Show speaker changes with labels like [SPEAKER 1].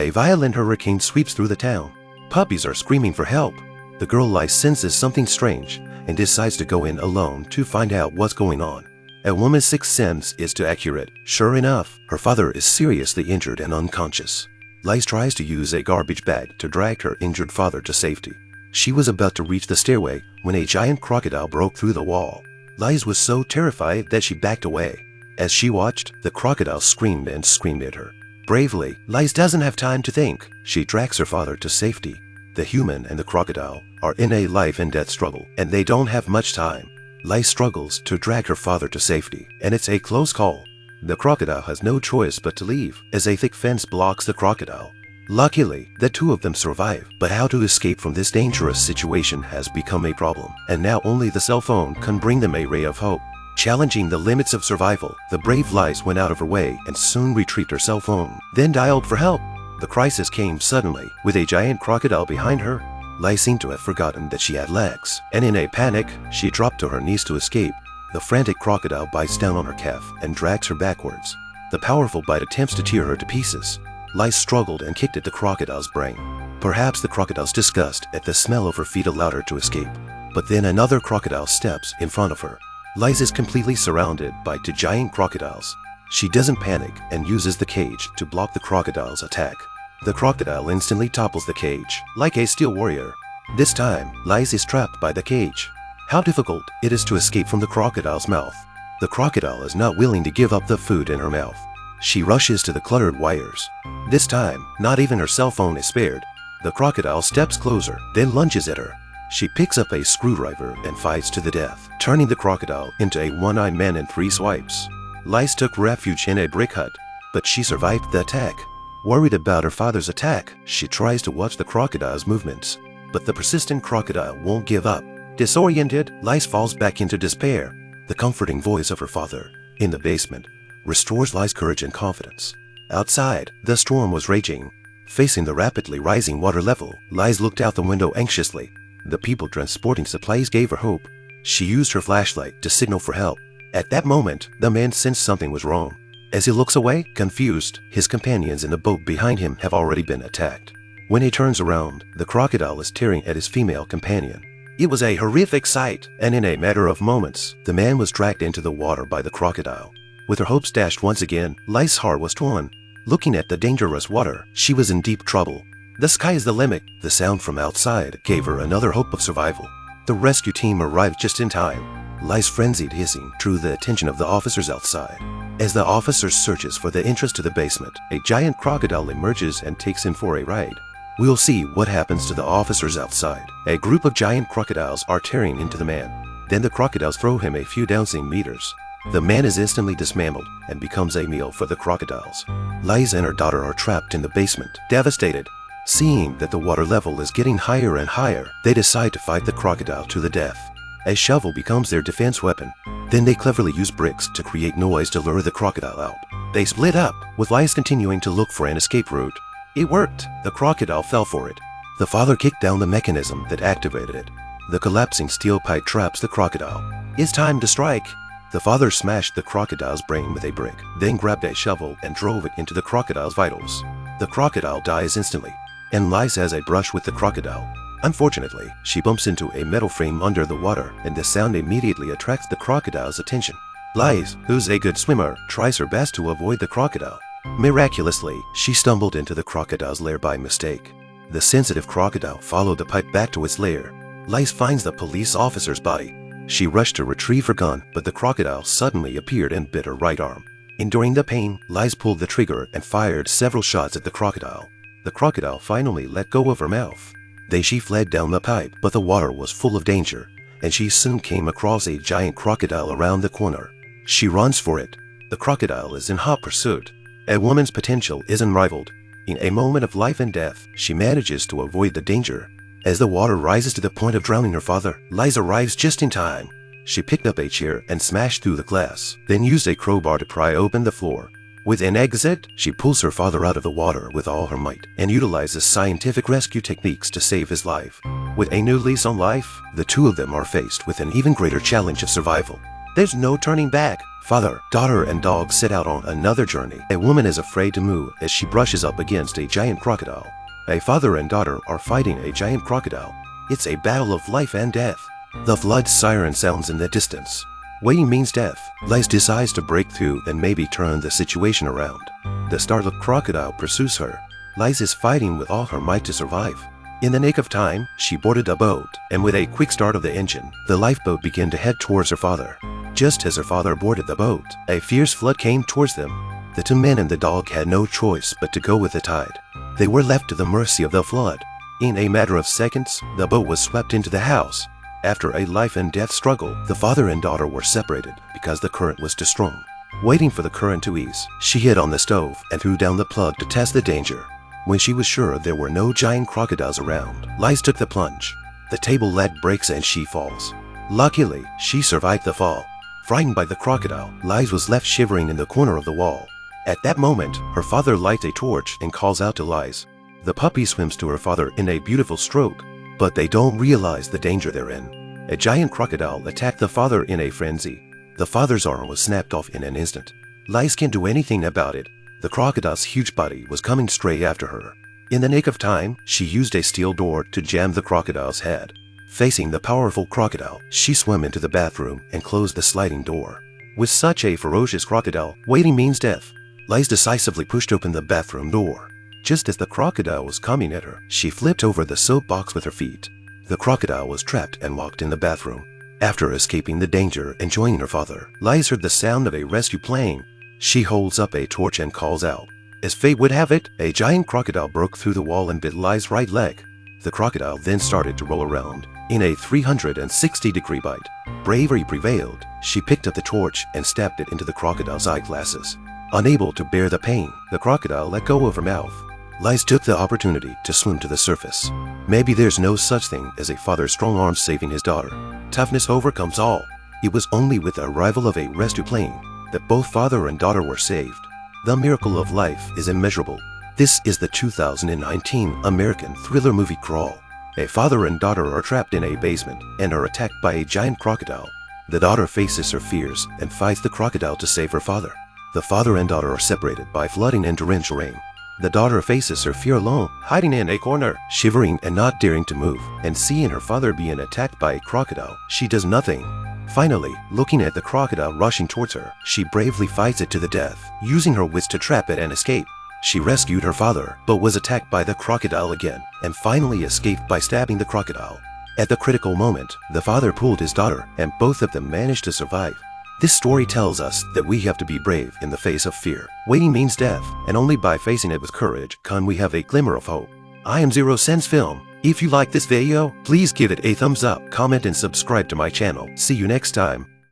[SPEAKER 1] A violent hurricane sweeps through the town. Puppies are screaming for help. The girl Lice senses something strange and decides to go in alone to find out what's going on. A woman's sixth sense is too accurate. Sure enough, her father is seriously injured and unconscious. Lice tries to use a garbage bag to drag her injured father to safety. She was about to reach the stairway when a giant crocodile broke through the wall. Lice was so terrified that she backed away. As she watched, the crocodile screamed and screamed at her. Bravely, Lice doesn't have time to think. She drags her father to safety. The human and the crocodile are in a life and death struggle, and they don't have much time. Lice struggles to drag her father to safety, and it's a close call. The crocodile has no choice but to leave, as a thick fence blocks the crocodile. Luckily, the two of them survive, but how to escape from this dangerous situation has become a problem, and now only the cell phone can bring them a ray of hope. Challenging the limits of survival, the brave Lice went out of her way and soon retrieved her cell phone, then dialed for help. The crisis came suddenly, with a giant crocodile behind her. Lice seemed to have forgotten that she had legs, and in a panic, she dropped to her knees to escape. The frantic crocodile bites down on her calf and drags her backwards. The powerful bite attempts to tear her to pieces. Lice struggled and kicked at the crocodile's brain. Perhaps the crocodile's disgust at the smell of her feet allowed her to escape. But then another crocodile steps in front of her. Lice is completely surrounded by two giant crocodiles. She doesn't panic and uses the cage to block the crocodile's attack. The crocodile instantly topples the cage, like a steel warrior. This time, Lice is trapped by the cage. How difficult it is to escape from the crocodile's mouth. The crocodile is not willing to give up the food in her mouth. She rushes to the cluttered wires. This time, not even her cell phone is spared. The crocodile steps closer, then lunges at her. She picks up a screwdriver and fights to the death, turning the crocodile into a one-eyed man in 3 swipes. Lice took refuge in a brick hut, but she survived the attack. Worried about her father's attack, she tries to watch the crocodile's movements, but the persistent crocodile won't give up. Disoriented, Lice falls back into despair. The comforting voice of her father, in the basement, restores Lice's courage and confidence. Outside, the storm was raging. Facing the rapidly rising water level, Lice looked out the window anxiously. The people transporting supplies gave her hope. She used her flashlight to signal for help. At that moment, the man sensed something was wrong. As he looks away, confused, his companions in the boat behind him have already been attacked. When he turns around, the crocodile is tearing at his female companion. It was a horrific sight, and in a matter of moments, the man was dragged into the water by the crocodile. With her hopes dashed once again, Lice's heart was torn. Looking at the dangerous water, she was in deep trouble. The sky is the limit. The sound from outside gave her another hope of survival. The rescue team arrived just in time. Lice frenzied hissing drew the attention of the officers outside. As the officer searches for the entrance to the basement, a giant crocodile emerges and takes him for a ride. We'll see what happens to the officers outside. A group of giant crocodiles are tearing into the man. Then the crocodiles throw him a few down meters. The man is instantly dismantled and becomes a meal for the crocodiles. Lice and her daughter are trapped in the basement, devastated. Seeing that the water level is getting higher and higher, they decide to fight the crocodile to the death. A shovel becomes their defense weapon. Then they cleverly use bricks to create noise to lure the crocodile out. They split up, with Lice continuing to look for an escape route. It worked. The crocodile fell for it. The father kicked down the mechanism that activated it. The collapsing steel pipe traps the crocodile. It's time to strike. The father smashed the crocodile's brain with a brick, then grabbed a shovel and drove it into the crocodile's vitals. The crocodile dies instantly, and Lice has a brush with the crocodile. Unfortunately, she bumps into a metal frame under the water, and the sound immediately attracts the crocodile's attention. Lice, who's a good swimmer, tries her best to avoid the crocodile. Miraculously, she stumbled into the crocodile's lair by mistake. The sensitive crocodile followed the pipe back to its lair. Lice finds the police officer's body. She rushed to retrieve her gun, but the crocodile suddenly appeared and bit her right arm. Enduring the pain, Lice pulled the trigger and fired several shots at the crocodile. The crocodile finally let go of her mouth. Then she fled down the pipe, but the water was full of danger, and she soon came across a giant crocodile around the corner. She runs for it. The crocodile is in hot pursuit. A woman's potential is unrivaled. In a moment of life and death, she manages to avoid the danger. As the water rises to the point of drowning her father, Lice arrives just in time. She picked up a chair and smashed through the glass, then used a crowbar to pry open the floor. With an exit, she pulls her father out of the water with all her might and utilizes scientific rescue techniques to save his life. With a new lease on life, the two of them are faced with an even greater challenge of survival. There's no turning back. Father, daughter, and dog set out on another journey. A woman is afraid to move as she brushes up against a giant crocodile. A father and daughter are fighting a giant crocodile. It's a battle of life and death. The flood siren sounds in the distance. Waiting means death. Liz decides to break through and maybe turn the situation around. The startled crocodile pursues her. Liz is fighting with all her might to survive. In the nick of time, she boarded a boat, and with a quick start of the engine, the lifeboat began to head towards her father. Just as her father boarded the boat, a fierce flood came towards them. The two men and the dog had no choice but to go with the tide. They were left to the mercy of the flood. In a matter of seconds, the boat was swept into the house. After a life-and-death struggle, the father and daughter were separated because the current was too strong. Waiting for the current to ease, she hid on the stove and threw down the plug to test the danger. When she was sure there were no giant crocodiles around, Liz took the plunge. The table leg breaks and she falls. Luckily, she survived the fall. Frightened by the crocodile, Liz was left shivering in the corner of the wall. At that moment, her father lights a torch and calls out to Liz. The puppy swims to her father in a beautiful stroke, but they don't realize the danger they're in. A giant crocodile attacked the father in a frenzy. The father's arm was snapped off in an instant. Liz can't do anything about it. The crocodile's huge body was coming straight after her. In the nick of time, she used a steel door to jam the crocodile's head. Facing the powerful crocodile, she swam into the bathroom and closed the sliding door. With such a ferocious crocodile, waiting means death. Liz decisively pushed open the bathroom door. Just as the crocodile was coming at her, she flipped over the soap box with her feet. The crocodile was trapped and locked in the bathroom. After escaping the danger and joining her father, Liz heard the sound of a rescue plane. She holds up a torch and calls out. As fate would have it, a giant crocodile broke through the wall and bit Liz's right leg. The crocodile then started to roll around in a 360-degree bite. Bravery prevailed. She picked up the torch and stabbed it into the crocodile's eyeglasses. Unable to bear the pain, the crocodile let go of her mouth. Liz took the opportunity to swim to the surface. Maybe there's no such thing as a father's strong arms saving his daughter. Toughness overcomes all. It was only with the arrival of a rescue plane that both father and daughter were saved. The miracle of life is immeasurable. This is the 2019 American thriller movie Crawl. A father and daughter are trapped in a basement and are attacked by a giant crocodile. The daughter faces her fears and fights the crocodile to save her father. The father and daughter are separated by flooding and torrential rain. The daughter faces her fear alone, hiding in a corner, shivering and not daring to move, and seeing her father being attacked by a crocodile, she does nothing. Finally, looking at the crocodile rushing towards her, she bravely fights it to the death, using her wits to trap it and escape. She rescued her father, but was attacked by the crocodile again, and finally escaped by stabbing the crocodile. At the critical moment, the father pulled his daughter, and both of them managed to survive. This story tells us that we have to be brave in the face of fear. Waiting means death, and only by facing it with courage can we have a glimmer of hope. I am Zero Sense Film. If you like this video, please give it a thumbs up, comment, and subscribe to my channel. See you next time.